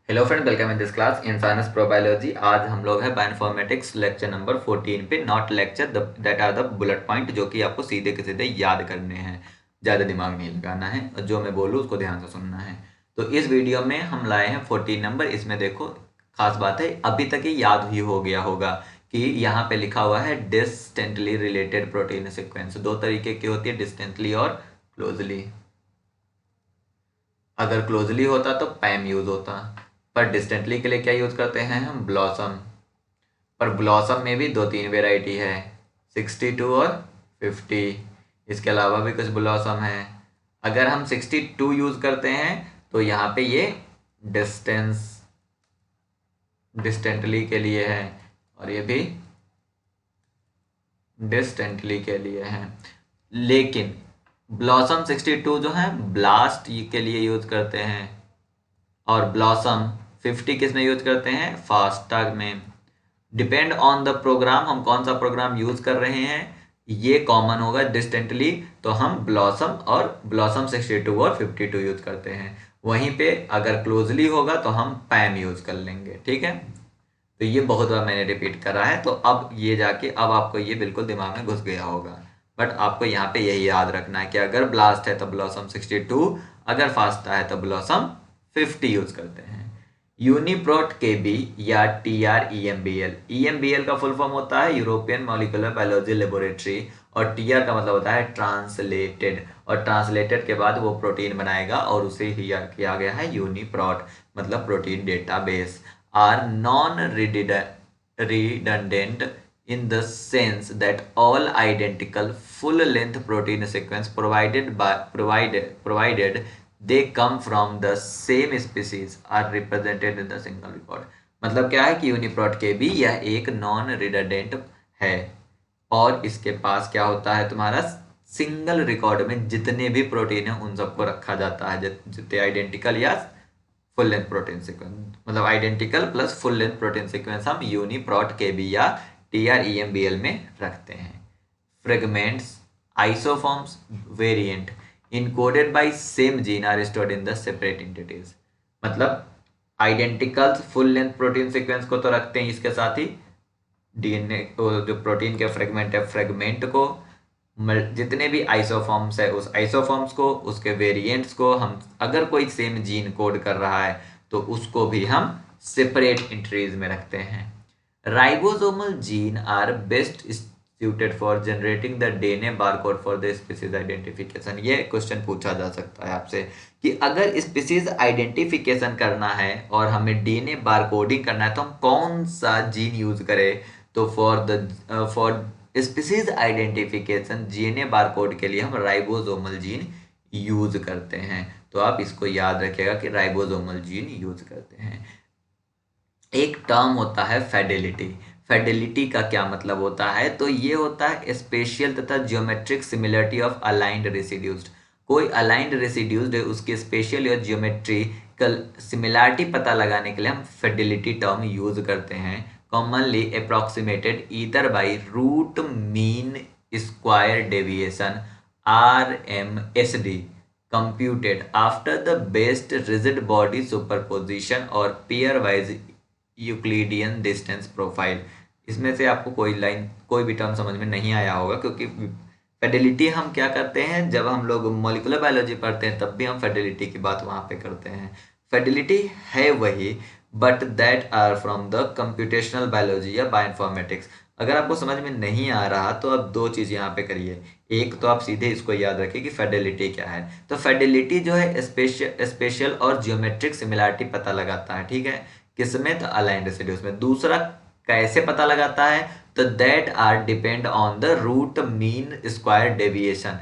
Hello friend, welcome in this class in science probiology. आज हम लोग है बायोइन्फॉर्मेटिक्स लेक्चर नंबर 14 पे। Not lecture that are the bullet point, जो कि आपको सीधे के सीधे याद करने हैं, ज़्यादा दिमाग नहीं लगाना है और जो मैं बोलूँ उसको ध्यान से सुनना है। तो इस वीडियो में हम लाए हैं 14 नंबर। इसमें देखो, खास बात है, अभी तक ये याद ही हो गया होगा कि यहाँ पे लिखा हुआ है डिस्टेंटली रिलेटेड प्रोटीन सिक्वेंस। दो तरीके की होती है, डिस्टेंटली और क्लोजली। अगर क्लोजली होता तो पैम यूज होता, पर डिस्टेंटली के लिए क्या यूज करते हैं हम? ब्लॉसम। पर ब्लॉसम में भी दो तीन वेराइटी है, 62 और 50। इसके अलावा भी कुछ ब्लॉसम है। अगर हम 62 यूज करते हैं तो यहाँ पे ये डिस्टेंस डिस्टेंटली के लिए है और ये भी डिस्टेंटली के लिए है। लेकिन ब्लॉसम 62 जो है ब्लास्ट के लिए यूज करते हैं, और ब्लॉसम 50 किस में यूज करते हैं? फास्टैग में। डिपेंड ऑन द प्रोग्राम, हम कौन सा प्रोग्राम यूज कर रहे हैं ये कॉमन होगा। डिस्टेंटली तो हम ब्लॉसम और ब्लॉसम 62 और 52 यूज करते हैं। वहीं पे अगर क्लोजली होगा तो हम पैम यूज कर लेंगे। ठीक है, तो ये बहुत बार मैंने रिपीट करा है, तो अब ये जाके अब आपको ये बिल्कुल दिमाग में घुस गया होगा। बट आपको यहाँ पे यही याद रखना है कि अगर ब्लास्ट है तो ब्लॉसम 62, अगर फास्टा है तो ब्लॉसम 50 यूज करते हैं। यूनिप्रोट केबी या TREMBL। EMBL का फुल फॉर्म होता है यूरोपियन मॉलिक्यूलर बायोलॉजी लेबोरेटरी, और TR का मतलब होता है ट्रांसलेटेड, और ट्रांसलेटेड के बाद वो प्रोटीन बनाएगा और उसे ही किया गया है यूनिप्रोट, मतलब protein database. Are non redundant in the sense that all identical full-length protein sequence provided they come from the same species are represented in the single record। मतलब क्या है कि यूनिप्रोट के भी यह एक नॉन रिडंडेंट है, और इसके पास क्या होता है तुम्हारा? सिंगल रिकॉर्ड में जितने भी प्रोटीन है उन सबको रखा जाता है, जितने आइडेंटिकल या फुल लेंथ प्रोटीन सीक्वेंस, मतलब identical plus full length protein sequence हम यूनिप्रोट के बी या TREMBL में रखते हैं। Fragments, isoforms, variant encoded by same gene are stored in the separate entities. मतलब identical full length protein sequence को तो रखते हैं, इसके साथ ही DNA जो प्रोटीन के फ्रेगमेंट है, फ्रेगमेंट को, जितने भी आइसोफॉर्म्स है उस आइसोफॉर्म्स को, उसके वेरिएंट्स को, हम अगर कोई सेम जीन कोड कर रहा है तो उसको भी हम सेपरेट एंट्रीज में रखते हैं। Ribosomal gene are best suited for generating the DNA barcode for the species identification। ये क्वेश्चन पूछा जा सकता है आपसे कि अगर स्पीसीज आइडेंटिफिकेशन करना है और हमें DNA बारकोडिंग करना है तो हम कौन सा जीन यूज करें? तो for species identification DNA barcode के लिए हम राइबोसोमल जीन यूज करते हैं। तो आप इसको याद रखिएगा कि राइबोसोमल जीन यूज करते हैं। एक टर्म होता है फेडेलिटी। फेडेलिटी का क्या मतलब होता है? तो ये होता है स्पेशियल तथा geometric similarity of aligned residues. कोई अलाइंड रेसिड्यूज है, उसकी स्पेशल या जियोमेट्रिकल सिमिलरिटी पता लगाने के लिए हम फेडेलिटी टर्म यूज करते हैं। Commonly approximated either by root mean square deviation RMSD computed after the best rigid body superposition और pair wise Euclidean distance profile. इसमें से आपको कोई भी टर्म समझ में नहीं आया होगा, क्योंकि फेडेलिटी हम क्या करते हैं, जब हम लोग मॉलिक्यूलर बायोलॉजी पढ़ते हैं तब भी हम फेडेलिटी की बात वहाँ पे करते हैं। फेडेलिटी है वही, but that are from the computational biology या बायोइन्फॉर्मेटिक्स। अगर आपको समझ में नहीं आ रहा तो आप दो चीज़ यहाँ पे करिए। एक तो आप सीधे इसको याद रखिए कि फेडेलिटी क्या है। तो फेडेलिटी जो है स्पेशल और जियोमेट्रिक सिमिलरिटी पता लगाता है, ठीक है, किसमें? तो अलाइंड रेसिड्यूज में। दूसरा कैसे पता लगाता है? तो that are depend on the root mean square deviation.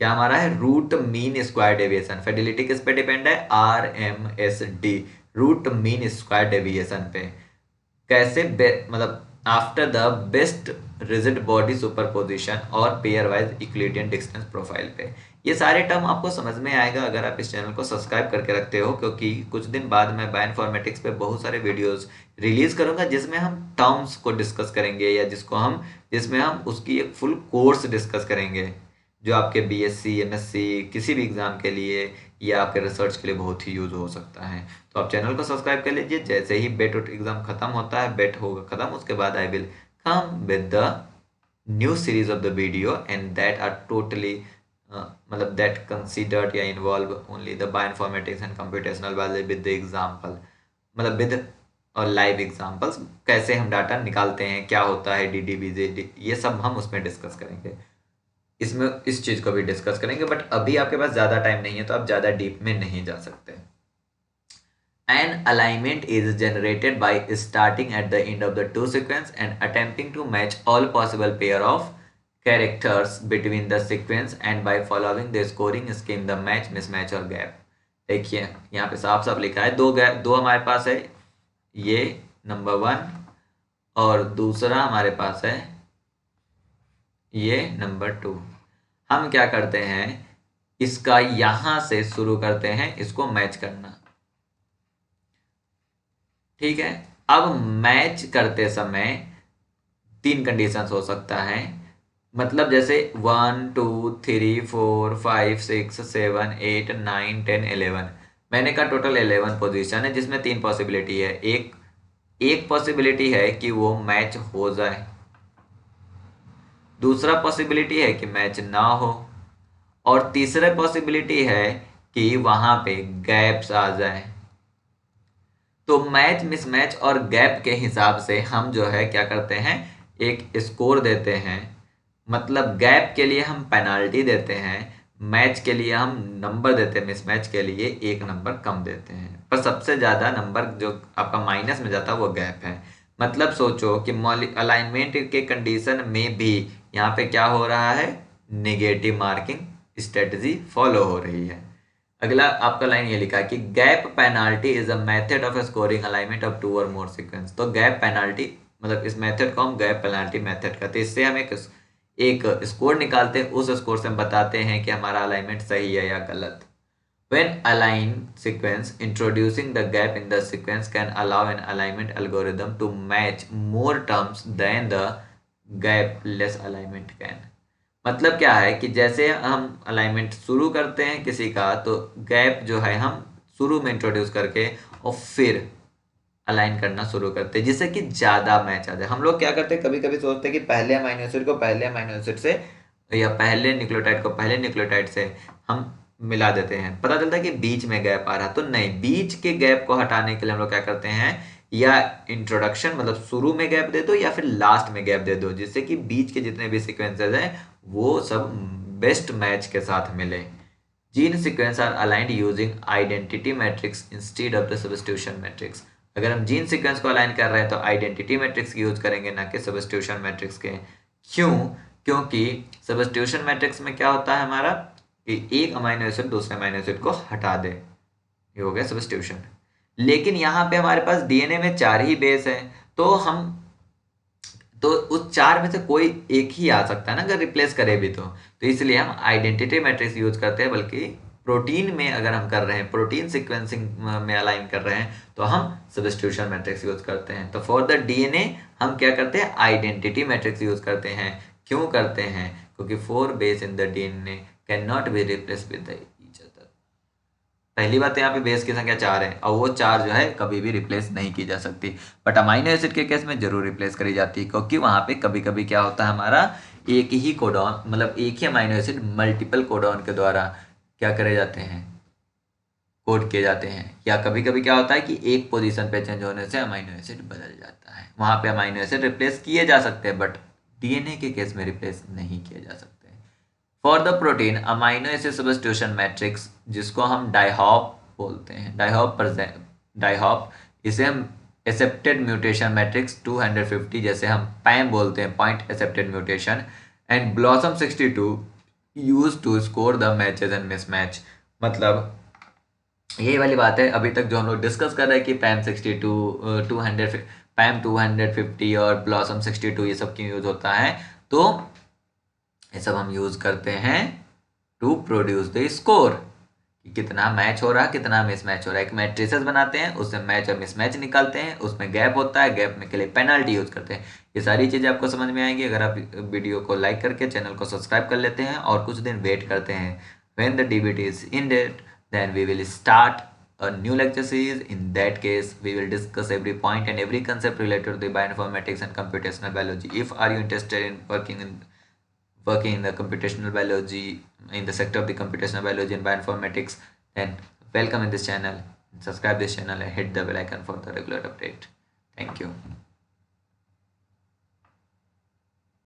क्या हमारा है? Root mean square deviation. Fidelity किस पे डिपेंड है? RMSD, root mean square deviation पे। कैसे? मतलब after the best rigid body superposition और pair wise euclidean distance profile पे। ये सारे टर्म आपको समझ में आएगा अगर आप इस चैनल को सब्सक्राइब करके रखते हो, क्योंकि कुछ दिन बाद मैं बायोइन्फॉर्मेटिक्स पे बहुत सारे वीडियोस रिलीज करूंगा जिसमें हम टर्म्स को डिस्कस करेंगे, या जिसमें हम उसकी एक फुल कोर्स डिस्कस करेंगे, जो आपके BSc MSc किसी भी एग्जाम के लिए ये आपके रिसर्च के लिए बहुत ही यूज हो सकता है। तो आप चैनल को सब्सक्राइब कर लीजिए। जैसे ही बेट एग्जाम खत्म होता है, बेट होगा खत्म, उसके बाद I will come with the new series of the video and that are totally मतलब दैट कंसिडर्ड या involve only the bioinformatics and computational वाले विद द एग्जाम्पल, मतलब विद और लाइव एग्जाम्पल्स, कैसे हम डाटा निकालते हैं, क्या होता है DDBJ, ये सब हम उसमें डिस्कस करेंगे। इसमें इस चीज़ को भी डिस्कस करेंगे, बट अभी आपके पास ज़्यादा टाइम नहीं है तो आप ज़्यादा डीप में नहीं जा सकते। An alignment is generated by starting at the end of the two sequence and attempting to match all possible pair of characters between the sequence and by following the scoring scheme the match, mismatch और gap। देखिए यहाँ पे साफ साफ लिखा है, दो हमारे पास है, ये नंबर 1 और दूसरा हमारे पास है ये नंबर 2। हम क्या करते हैं, इसका यहां से शुरू करते हैं इसको मैच करना, ठीक है। अब मैच करते समय 3 कंडीशंस हो सकता है, मतलब जैसे 1 2 3 4 5 6 7 8 9 10 11, मैंने कहा टोटल 11 पोजीशन है जिसमें 3 पॉसिबिलिटी है। एक पॉसिबिलिटी है कि वो मैच हो जाए, दूसरा पॉसिबिलिटी है कि मैच ना हो, और तीसरा पॉसिबिलिटी है कि वहां पे गैप्स आ जाए। तो मैच, मिसमैच और गैप के हिसाब से हम जो है क्या करते हैं, एक स्कोर देते हैं। मतलब गैप के लिए हम पेनाल्टी देते हैं, मैच के लिए हम नंबर देते हैं, मिसमैच के लिए 1 नंबर कम देते हैं। पर सबसे ज़्यादा नंबर जो आपका माइनस में जाता है वो गैप है। मतलब सोचो कि अलाइनमेंट के कंडीशन में भी यहाँ पे क्या हो रहा है, नेगेटिव मार्किंग स्ट्रेटजी फॉलो हो रही है। अगला आपका लाइन ये लिखा है कि gap penalty is a method of scoring alignment of 2 और मोर सीक्वेंस। तो गैप पेनाल्टी मतलब इस मेथड को हम गैप पेनाल्टी मेथड कहते हैं। इससे हम एक स्कोर निकालते हैं, उस स्कोर से हम बताते हैं कि हमारा अलाइनमेंट सही है या गलत। When aligned sequence, introducing the gap in the sequence can allow an alignment algorithm to match more terms than the gapless alignment can। मतलब क्या है कि जैसे हम अलाइनमेंट शुरू करते हैं किसी का, तो गैप जो है हम शुरू में इंट्रोड्यूस करके और फिर अलाइन करना शुरू करते हैं जिससे कि ज़्यादा मैच आ जाए। हम लोग क्या करते हैं, कभी कभी सोचते हैं कि पहले अमीनो एसिड को पहले अमीनो एसिड से या पहले न्यूक्लियोटाइड को पहले न्यूक्लियोटाइड से हम मिला देते हैं, पता चलता है कि बीच में गैप आ रहा। तो नहीं, बीच के गैप को हटाने के लिए हम लोग क्या करते हैं, या इंट्रोडक्शन मतलब शुरू में गैप दे दो या फिर लास्ट में गैप दे दो, जिससे कि बीच के जितने भी सीक्वेंसेज हैं वो सब बेस्ट मैच के साथ मिले। Gene sequence are aligned using identity matrix instead of the substitution matrix. अगर हम जीन सीक्वेंस को अलाइन कर रहे हैं तो आइडेंटिटी मैट्रिक्स की यूज करेंगे, ना कि सब्स्टिट्यूशन मैट्रिक्स के। क्यों? क्योंकि सब्स्टिट्यूशन मैट्रिक्स में क्या होता है हमारा कि एक अमीनो एसिड दूसरे अमीनो एसिड को हटा दे, ये हो गया सब्स्टिट्यूशन। लेकिन यहाँ पे हमारे पास डीएनए में 4 ही बेस है, तो उस 4 में से कोई एक ही आ सकता है ना अगर रिप्लेस करे भी तो इसलिए हम आइडेंटिटी मैट्रिक्स यूज करते हैं। बल्कि प्रोटीन में अगर हम कर रहे हैं, प्रोटीन सीक्वेंसिंग में अलाइन कर रहे हैं, तो हम सब्स्टिट्यूशन मैट्रिक्स यूज करते हैं। तो फॉर द डीएनए हम क्या करते हैं, आइडेंटिटी मैट्रिक्स यूज करते हैं। क्यों करते हैं? क्योंकि 4 base in the DNA can not be replace with each other. पहली बात, यहाँ पे बेस की संख्या 4 है और वो 4 जो है कभी भी रिप्लेस नहीं की जा सकती। बट अमीनो एसिड के केस में जरूर रिप्लेस करी जाती है, क्योंकि वहाँ पे कभी कभी क्या होता है, हमारा एक ही कोडॉन मतलब एक ही अमीनो एसिड मल्टीपल कोडॉन के द्वारा क्या करे जाते हैं, कोड किए जाते हैं। या कभी कभी क्या होता है कि एक पोजीशन पे चेंज होने से अमीनो एसिड बदल जाता है, वहाँ पे अमीनो एसिड रिप्लेस किए जा सकते हैं, बट डीएनए के केस में रिप्लेस नहीं किए जा सकते। For the protein amino acid substitution matrix, जिसको हम डाइहॉप बोलते हैं, डाइहॉप इसे हम एक्सेप्टेड म्यूटेशन मैट्रिक्स 250, जैसे हम पैम बोलते हैं, point accepted mutation, and BLOSUM 62 use to score the matches and mismatch. मतलब यही वाली बात है अभी तक जो हम लोग डिस्कस कर रहे हैं कि पैम 62 200 पैम 250 और ब्लॉसम 62 ये सब क्यों यूज होता है, तो ये सब हम यूज करते हैं टू प्रोड्यूस द स्कोर, कि कितना मैच हो रहा है, कितना मिसमैच हो रहा है। एक मैट्रिसेस बनाते हैं, उससे मैच और मिसमैच निकालते हैं, उसमें गैप होता है, गैप में के लिए पेनल्टी यूज करते हैं। ये सारी चीज़ें आपको समझ में आएंगी अगर आप वीडियो को लाइक करके चैनल को सब्सक्राइब कर लेते हैं और कुछ दिन वेट करते हैं। When the DBT is in date then we will start a new lecture series. In that case, we will discuss every point and every concept related to the bioinformatics and computational biology. If are you interested in working in the computational biology, in the sector of the computational biology and bioinformatics, then welcome in this channel. Subscribe this channel and hit the bell icon for the regular update. Thank you.